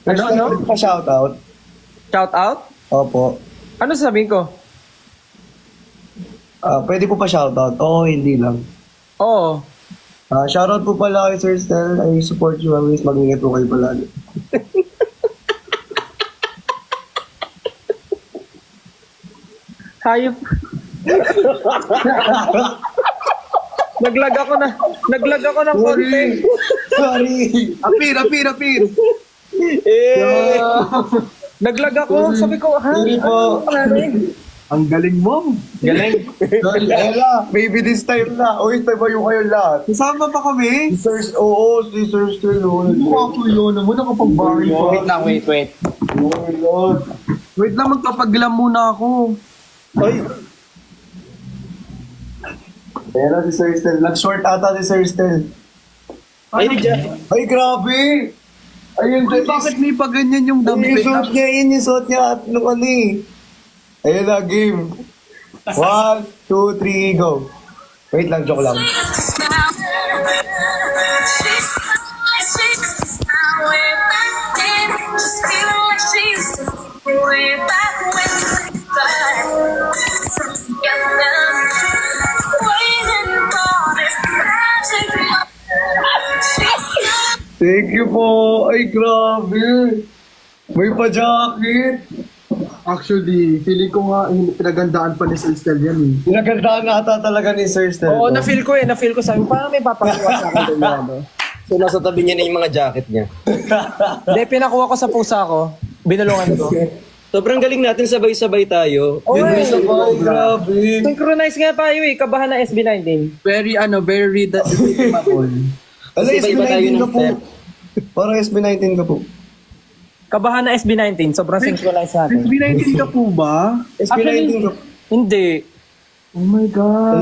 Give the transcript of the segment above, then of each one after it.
Pwede pa shoutout? Shout out? Opo. Ano sasabihin ko? Pwede po pa shoutout? Oo, hindi lang. Oo. Shoutout po pala kay Sir Stel. I support you always. Mag-ingat po kayo palagi. Hayop. Naglag ako ng konti. Sorry. Apir. Naglag ako. Sabi ko, ha? Sorry po. Ang galing mo. Galing. Ella, maybe this time na. Uy, tayo kayo lahat. Kasama pa kami. Si Sir, si Sir Stel. Mukha ko yun. Naman nakapag-barry pa. Wait lang, wait. Oh my God. Wait lang, magpapaglam muna ako. Ay! Ayan na si Sir Stel. Nag-short ata si Sir Stel. Ay, Ay, grabe! Ayun, Ay, bakit may pa ganyan yung Yung damit? suot niya, yun yung suot niya at nung ano eh. Ayun na, game. 1, 2, 3, go. Wait lang, joke lang. Thank you po. Ay, grabe. May pa-jacket. Actually, feeling ko nga pinagandaan pa ni Sir Stel yan eh. Pinagandaan na ata talaga ni Sir Stel. Oo, na-feel ko. Sabi ko, parang may papakuha sa akin doon yan. No? So, nasa tabi niya na yung mga jacket niya. Hindi, pinakuha ko sa pusa ko. Binulungan ko. Sobrang galing natin, sabay-sabay tayo. Oo, Ay, grabe. synchronize nga tayo eh. Kabahan na SB19. Very redeemable. Ano, Kasi iba-iba tayo SB19 ng ka po. step. Parang SB19 ka po. Kabahan na SB19. Sobrang synchronize natin. SB19 ka po ba? SB19 ka po. Hindi. Oh my God.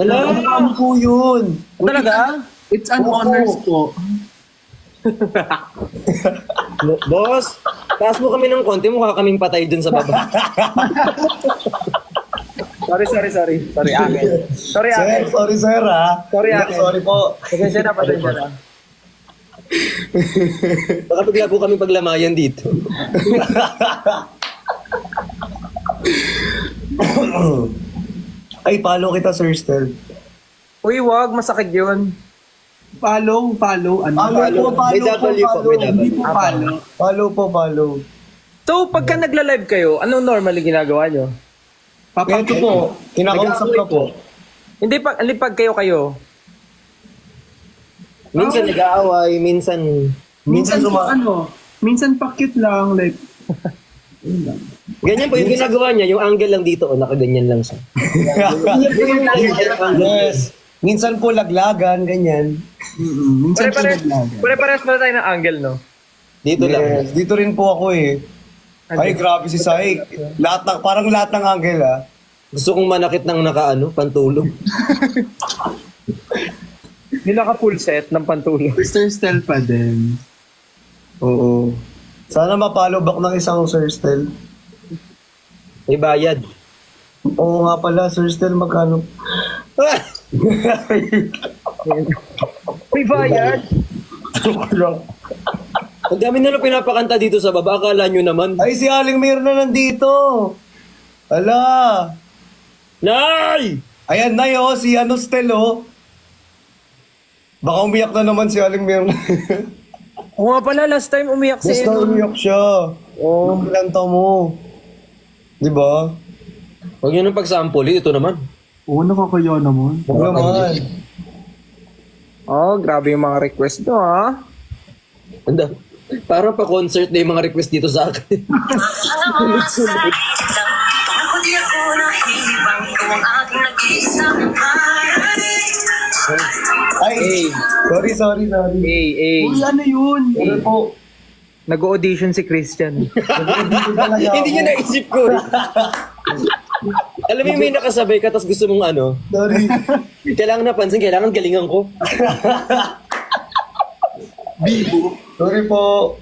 Wala. Ano po yun? Talaga? It's an Oo. honors po. Boss, taas mo kami ng konti, mukha kaming patay dun sa baba. Sorry, akin. Sorry, Sir, akin. sorry sir ha. Sorry, Yeah, ate. sorry po. Pasensya na. Baka bigla po kami paglamayan dito. Ay, follow kita Sir Stel. Uy, wag. Masakit yun. Follow. Ano? Follow po, May follow po, W po, may follow. Hindi W. po follow. Follow po, follow. So, pagka nagla-live kayo, anong normally ginagawa nyo? Ito po, kinakausap ka po. Hindi pag kayo. Minsan nag-aaway, minsan... Minsan Minsan pakit lang, like, Ganyan po yung ginagawa niya, yung angle lang dito, nakaganyan lang siya. Yes. Minsan po laglagan, ganyan. minsan pinaglagan. Pare-pares pala tayo ng angle, no? Dito lang. Yes. Dito rin po ako eh. Ay, grabe si Sai. Parang lahat ng angle ah. Gusto kong manakit ng pantulog. Hindi naka-full set ng pantulog. Sir Stel pa din. Oo. Sana mapalo back ng isang Sir Stel. May bayad. Oo nga pala, Sir Stel, magkano? May bayad. Ang dami na lang pinapakanta dito sa baba, akala nyo naman. Ay, si Aling Mir na nandito. Ala. Nay! Ayan na yo, si Stel oh. Baka umiyak na naman si Aling Mir. Oo nga pala, last time umiyak si Basta umiyak siya. Oo. Kanta mo. Di ba? Huwag nyo nang pagsampuli, ito naman. Oo, nakakaya naman. Oo naman. Oh, grabe yung mga request nyo, ha? Anda, parang pa-concert na yung mga request dito sa akin. Ay, sorry. Hey. Uy, ano yun? Ano po? Nag-audition si Christian. Hindi nyo naisip ko. Alam mo yung may nakasabay ka, tapos gusto mong Sorry. kailangan napansin, kailangan galingan ko. Bibo. Sorry po.